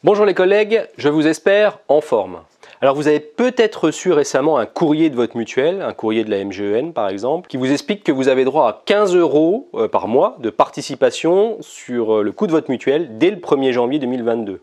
Bonjour les collègues, je vous espère en forme. Alors vous avez peut-être reçu récemment un courrier de votre mutuelle, un courrier de la MGEN par exemple, qui vous explique que vous avez droit à 15 € par mois de participation sur le coût de votre mutuelle dès le 1er janvier 2022.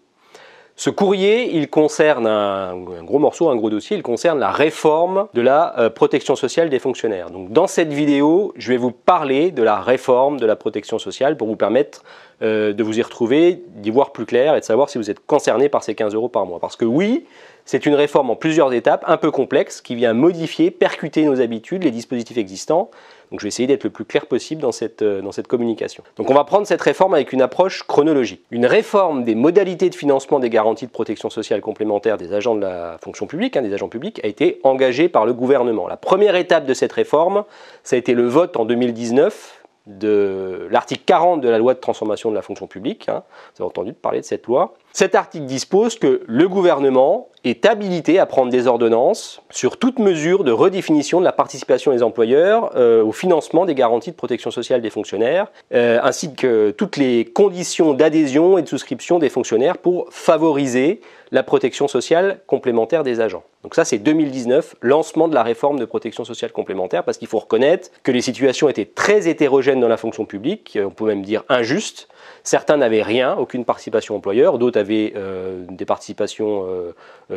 Ce courrier, il concerne un gros morceau, un gros dossier, il concerne la réforme de la protection sociale des fonctionnaires. Donc dans cette vidéo, je vais vous parler de la réforme de la protection sociale pour vous permettre de vous y retrouver, d'y voir plus clair et de savoir si vous êtes concerné par ces 15 € par mois. Parce que oui, c'est une réforme en plusieurs étapes, un peu complexe, qui vient modifier, percuter nos habitudes, les dispositifs existants. Donc je vais essayer d'être le plus clair possible dans cette communication. Donc on va prendre cette réforme avec une approche chronologique. Une réforme des modalités de financement des garanties de protection sociale complémentaire des agents de la fonction publique, des agents publics, a été engagée par le gouvernement. La première étape de cette réforme, ça a été le vote en 2019 de l'article 40 de la loi de transformation de la fonction publique. Vous avez entendu parler de cette loi. Cet article dispose que le gouvernement est habilité à prendre des ordonnances sur toute mesure de redéfinition de la participation des employeurs au financement des garanties de protection sociale des fonctionnaires, ainsi que toutes les conditions d'adhésion et de souscription des fonctionnaires pour favoriser la protection sociale complémentaire des agents. Donc ça c'est 2019, lancement de la réforme de protection sociale complémentaire, parce qu'il faut reconnaître que les situations étaient très hétérogènes dans la fonction publique, on peut même dire injustes. Certains n'avaient rien, aucune participation employeur, d'autres avaient des participations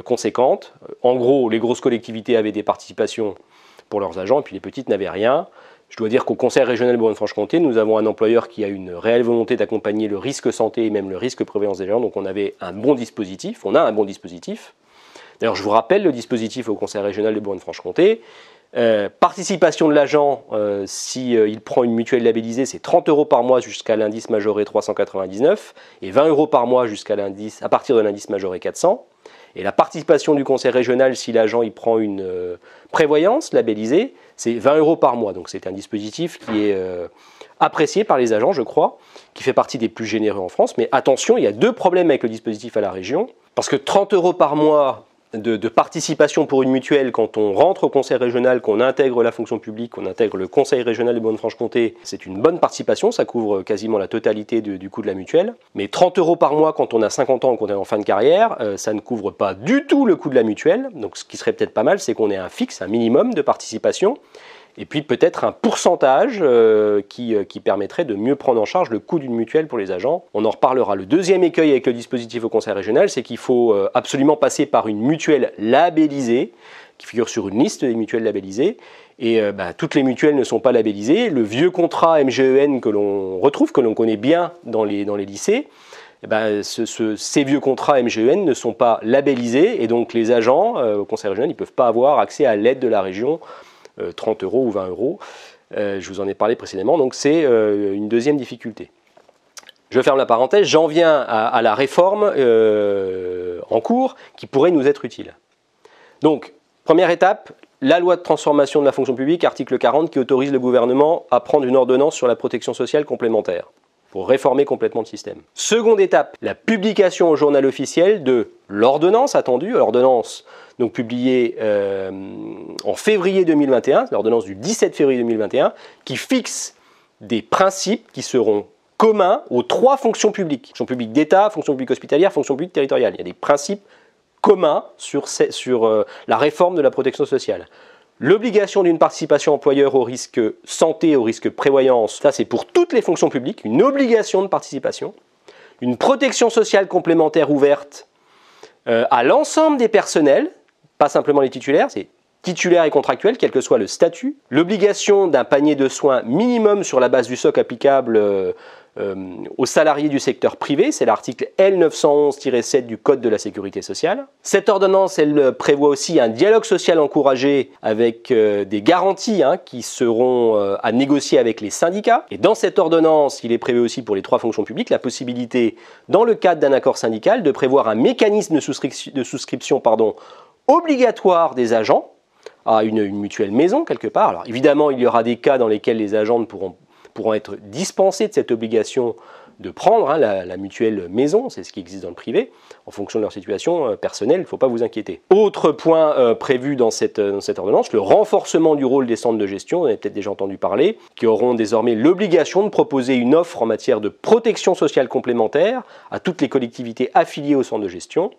conséquentes. En gros, les grosses collectivités avaient des participations pour leurs agents, et puis les petites n'avaient rien. Je dois dire qu'au Conseil régional de Bourgogne-Franche-Comté, nous avons un employeur qui a une réelle volonté d'accompagner le risque santé et même le risque prévoyance des agents, donc on avait un bon dispositif, on a un bon dispositif. D'ailleurs, je vous rappelle le dispositif au Conseil régional de Bourgogne-Franche-Comté. Participation de l'agent, s'il prend une mutuelle labellisée, c'est 30 € par mois jusqu'à l'indice majoré 399 et 20 € par mois à partir de l'indice majoré 400. Et la participation du conseil régional, si l'agent il prend une prévoyance labellisée, c'est 20 € par mois. Donc c'est un dispositif qui est apprécié par les agents, je crois, qui fait partie des plus généreux en France. Mais attention, il y a deux problèmes avec le dispositif à la région. Parce que 30 € par mois de participation pour une mutuelle, quand on rentre au conseil régional, qu'on intègre la fonction publique, qu'on intègre le conseil régional de Bourgogne-Franche-Comté, c'est une bonne participation, ça couvre quasiment la totalité du coût de la mutuelle. Mais 30 € par mois quand on a 50 ans ou qu'on est en fin de carrière, ça ne couvre pas du tout le coût de la mutuelle. Donc ce qui serait peut-être pas mal, c'est qu'on ait un fixe, un minimum de participation. Et puis peut-être un pourcentage qui permettrait de mieux prendre en charge le coût d'une mutuelle pour les agents. On en reparlera. Le deuxième écueil avec le dispositif au conseil régional, c'est qu'il faut absolument passer par une mutuelle labellisée, qui figure sur une liste des mutuelles labellisées. Et toutes les mutuelles ne sont pas labellisées. Le vieux contrat MGEN que l'on retrouve, que l'on connaît bien dans les lycées, ces vieux contrats MGEN ne sont pas labellisés. Et donc les agents au conseil régional, ils ne peuvent pas avoir accès à l'aide de la région, 30 € ou 20 €. Je vous en ai parlé précédemment, donc c'est une deuxième difficulté. Je ferme la parenthèse, j'en viens à la réforme en cours qui pourrait nous être utile. Donc, première étape, la loi de transformation de la fonction publique, article 40, qui autorise le gouvernement à prendre une ordonnance sur la protection sociale complémentaire pour réformer complètement le système. Seconde étape, la publication au journal officiel de l'ordonnance attendue, l'ordonnance donc publiée en février 2021, l'ordonnance du 17 février 2021, qui fixe des principes qui seront communs aux trois fonctions publiques. Fonction publique d'État, fonction publique hospitalière, fonction publique territoriale. Il y a des principes communs sur la réforme de la protection sociale. L'obligation d'une participation employeur au risque santé, au risque prévoyance, ça c'est pour toutes les fonctions publiques, une obligation de participation. Une protection sociale complémentaire ouverte à l'ensemble des personnels, pas simplement les titulaires, c'est titulaires et contractuels, quel que soit le statut. L'obligation d'un panier de soins minimum sur la base du SOC applicable aux salariés du secteur privé, c'est l'article L911-7 du Code de la Sécurité sociale. Cette ordonnance, elle prévoit aussi un dialogue social encouragé avec des garanties qui seront à négocier avec les syndicats. Et dans cette ordonnance, il est prévu aussi pour les trois fonctions publiques la possibilité, dans le cadre d'un accord syndical, de prévoir un mécanisme de souscription obligatoire des agents à une mutuelle maison quelque part. Alors évidemment, il y aura des cas dans lesquels les agents ne pourront être dispensés de cette obligation de prendre la mutuelle maison, c'est ce qui existe dans le privé, en fonction de leur situation personnelle, il ne faut pas vous inquiéter. Autre point prévu dans cette ordonnance, le renforcement du rôle des centres de gestion, vous en avez peut-être déjà entendu parler, qui auront désormais l'obligation de proposer une offre en matière de protection sociale complémentaire à toutes les collectivités affiliées au centre de gestion.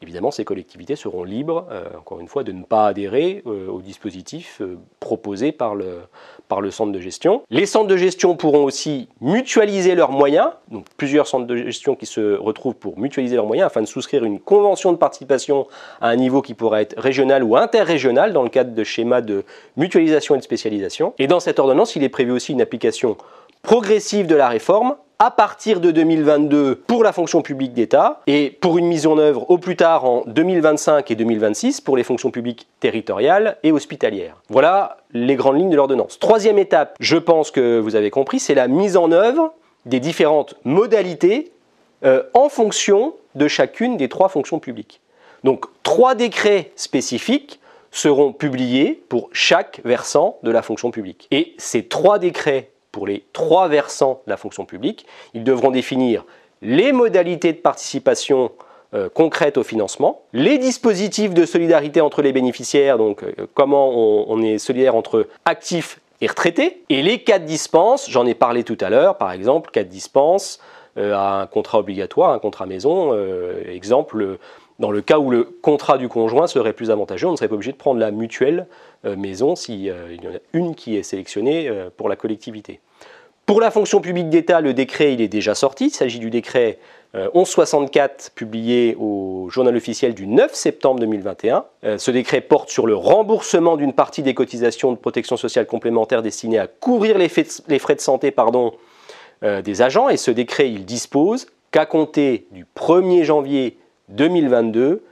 Évidemment, ces collectivités seront libres, encore une fois, de ne pas adhérer au dispositif proposé par le centre de gestion. Les centres de gestion pourront aussi mutualiser leurs moyens, donc plusieurs centres de gestion qui se retrouvent pour mutualiser leurs moyens afin de souscrire une convention de participation à un niveau qui pourrait être régional ou interrégional dans le cadre de schémas de mutualisation et de spécialisation. Et dans cette ordonnance, il est prévu aussi une application progressive de la réforme à partir de 2022 pour la fonction publique d'État et pour une mise en œuvre au plus tard en 2025 et 2026 pour les fonctions publiques territoriales et hospitalières. Voilà les grandes lignes de l'ordonnance. Troisième étape, je pense que vous avez compris, c'est la mise en œuvre des différentes modalités en fonction de chacune des trois fonctions publiques. Donc 3 décrets spécifiques seront publiés pour chaque versant de la fonction publique. Et ces 3 décrets pour les 3 versants de la fonction publique, ils devront définir les modalités de participation concrètes au financement, les dispositifs de solidarité entre les bénéficiaires, donc comment on est solidaire entre actifs et retraités, et les cas de dispense, j'en ai parlé tout à l'heure, par exemple, cas de dispense à un contrat obligatoire, un contrat maison, exemple, dans le cas où le contrat du conjoint serait plus avantageux, on ne serait pas obligé de prendre la mutuelle maison s'il y en a une qui est sélectionnée pour la collectivité. Pour la fonction publique d'État, le décret il est déjà sorti. Il s'agit du décret 1164 publié au journal officiel du 9 septembre 2021. Ce décret porte sur le remboursement d'une partie des cotisations de protection sociale complémentaire destinées à couvrir les frais de santé des agents. Et ce décret il dispose qu'à compter du 1er janvier 2022,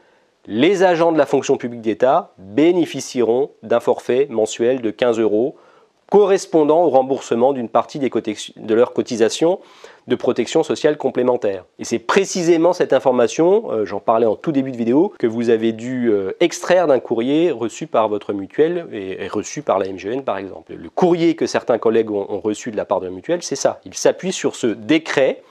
les agents de la fonction publique d'État bénéficieront d'un forfait mensuel de 15 € correspondant au remboursement d'une partie de leurs cotisations de protection sociale complémentaire. Et c'est précisément cette information, j'en parlais en tout début de vidéo, que vous avez dû extraire d'un courrier reçu par votre mutuelle et reçu par la MGN par exemple. Le courrier que certains collègues ont reçu de la part de la mutuelle, c'est ça. Il s'appuie sur ce décret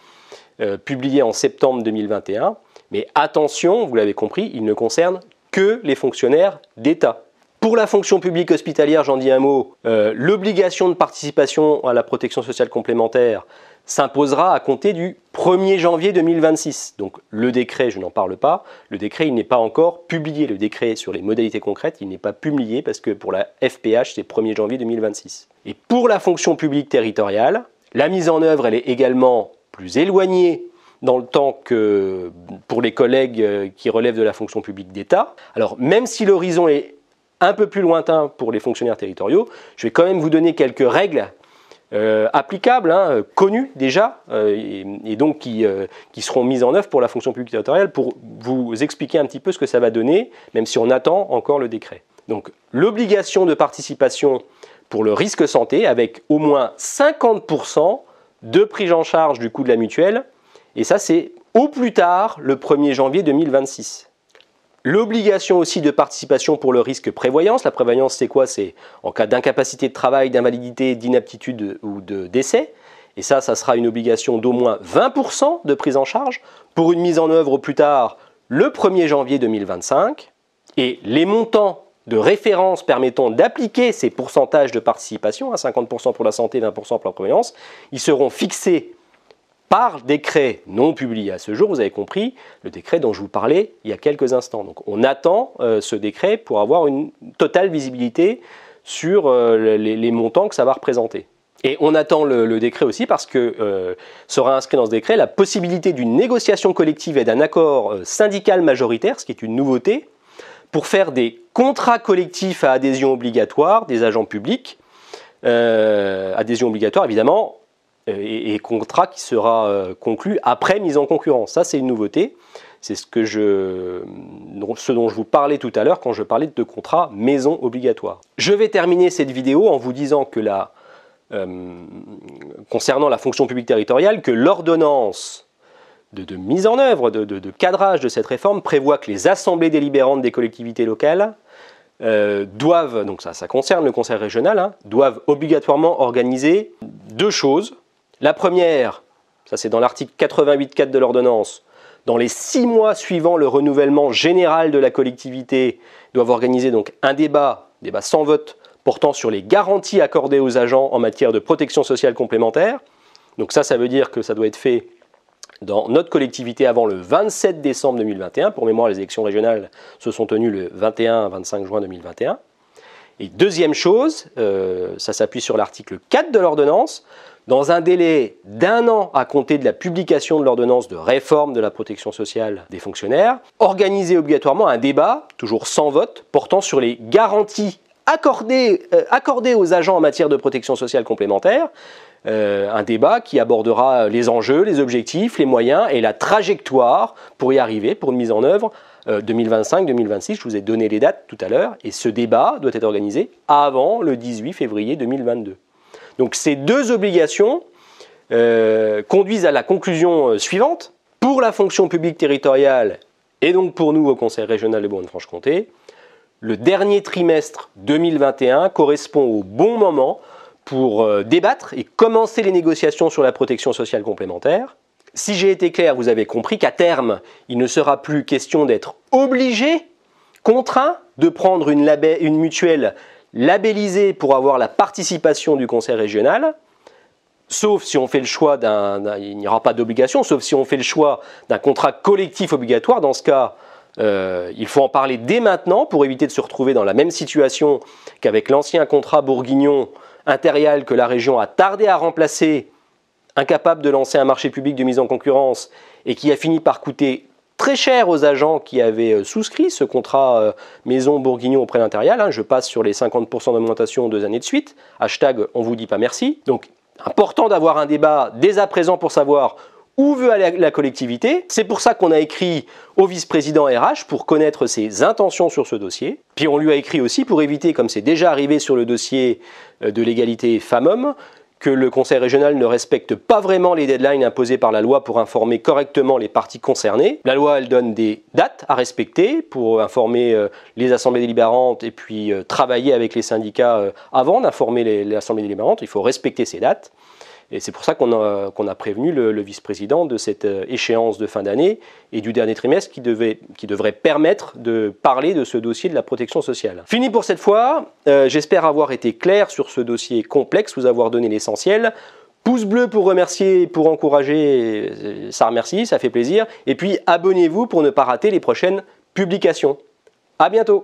publié en septembre 2021. Mais attention, vous l'avez compris, il ne concerne que les fonctionnaires d'État. Pour la fonction publique hospitalière, j'en dis un mot, l'obligation de participation à la protection sociale complémentaire s'imposera à compter du 1er janvier 2026. Donc le décret, je n'en parle pas, le décret il n'est pas encore publié. Le décret sur les modalités concrètes, il n'est pas publié parce que pour la FPH, c'est 1er janvier 2026. Et pour la fonction publique territoriale, la mise en œuvre elle est également plus éloignée dans le temps que pour les collègues qui relèvent de la fonction publique d'État. Alors même si l'horizon est un peu plus lointain pour les fonctionnaires territoriaux, je vais quand même vous donner quelques règles applicables, connues déjà, et donc qui seront mises en œuvre pour la fonction publique territoriale pour vous expliquer un petit peu ce que ça va donner, même si on attend encore le décret. Donc l'obligation de participation pour le risque santé avec au moins 50% de prise en charge du coût de la mutuelle. Et ça, c'est au plus tard le 1er janvier 2026. L'obligation aussi de participation pour le risque prévoyance. La prévoyance, c'est quoi? C'est en cas d'incapacité de travail, d'invalidité, d'inaptitude ou de décès. Et ça sera une obligation d'au moins 20% de prise en charge pour une mise en œuvre au plus tard le 1er janvier 2025. Et les montants de référence permettant d'appliquer ces pourcentages de participation, 50% pour la santé, 20% pour la prévoyance, ils seront fixés par décret non publié à ce jour, vous avez compris, le décret dont je vous parlais il y a quelques instants. Donc on attend ce décret pour avoir une totale visibilité sur les montants que ça va représenter. Et on attend le décret aussi parce que sera inscrit dans ce décret la possibilité d'une négociation collective et d'un accord syndical majoritaire, ce qui est une nouveauté, pour faire des contrats collectifs à adhésion obligatoire des agents publics, adhésion obligatoire évidemment, et contrat qui sera conclu après mise en concurrence. Ça, c'est une nouveauté. C'est ce dont je vous parlais tout à l'heure quand je parlais de contrat maison obligatoire. Je vais terminer cette vidéo en vous disant que concernant la fonction publique territoriale, que l'ordonnance de mise en œuvre, de cadrage de cette réforme prévoit que les assemblées délibérantes des collectivités locales doivent, donc ça concerne le conseil régional, doivent obligatoirement organiser 2 choses. La première, ça c'est dans l'article 88.4 de l'ordonnance, dans les 6 mois suivant le renouvellement général de la collectivité, doivent organiser donc un débat sans vote, portant sur les garanties accordées aux agents en matière de protection sociale complémentaire. Donc ça veut dire que ça doit être fait dans notre collectivité avant le 27 décembre 2021. Pour mémoire, les élections régionales se sont tenues le 21-25 juin 2021. Et deuxième chose, ça s'appuie sur l'article 4 de l'ordonnance, dans un délai d'1 an à compter de la publication de l'ordonnance de réforme de la protection sociale des fonctionnaires, organiser obligatoirement un débat, toujours sans vote, portant sur les garanties accordées aux agents en matière de protection sociale complémentaire, un débat qui abordera les enjeux, les objectifs, les moyens et la trajectoire pour y arriver, pour une mise en œuvre 2025-2026, je vous ai donné les dates tout à l'heure, et ce débat doit être organisé avant le 18 février 2022. Donc ces deux obligations conduisent à la conclusion suivante. Pour la fonction publique territoriale, et donc pour nous au Conseil régional de Bourgogne-Franche-Comté, le dernier trimestre 2021 correspond au bon moment pour débattre et commencer les négociations sur la protection sociale complémentaire. Si j'ai été clair, vous avez compris qu'à terme, il ne sera plus question d'être obligé, contraint, de prendre une mutuelle labellisée pour avoir la participation du conseil régional, sauf si on fait le choix il n'y aura pas d'obligation, sauf si on fait le choix d'un contrat collectif obligatoire. Dans ce cas, il faut en parler dès maintenant pour éviter de se retrouver dans la même situation qu'avec l'ancien contrat bourguignon Interial que la région a tardé à remplacer, incapable de lancer un marché public de mise en concurrence et qui a fini par coûter très cher aux agents qui avaient souscrit ce contrat maison bourguignon auprès d'Interial. Je passe sur les 50% d'augmentation 2 années de suite. Hashtag on vous dit pas merci. Donc important d'avoir un débat dès à présent pour savoir où veut aller la collectivité. C'est pour ça qu'on a écrit au vice-président RH pour connaître ses intentions sur ce dossier. Puis on lui a écrit aussi pour éviter, comme c'est déjà arrivé sur le dossier de l'égalité femmes-hommes, que le conseil régional ne respecte pas vraiment les deadlines imposés par la loi pour informer correctement les parties concernées. La loi, elle donne des dates à respecter pour informer les assemblées délibérantes et puis travailler avec les syndicats avant d'informer les assemblées délibérantes. Il faut respecter ces dates. Et c'est pour ça qu'on a prévenu le vice-président de cette échéance de fin d'année et du dernier trimestre qui devrait permettre de parler de ce dossier de la protection sociale. Fini pour cette fois. J'espère avoir été clair sur ce dossier complexe, vous avoir donné l'essentiel. Pouce bleu pour remercier, pour encourager, ça remercie, ça fait plaisir. Et puis abonnez-vous pour ne pas rater les prochaines publications. À bientôt.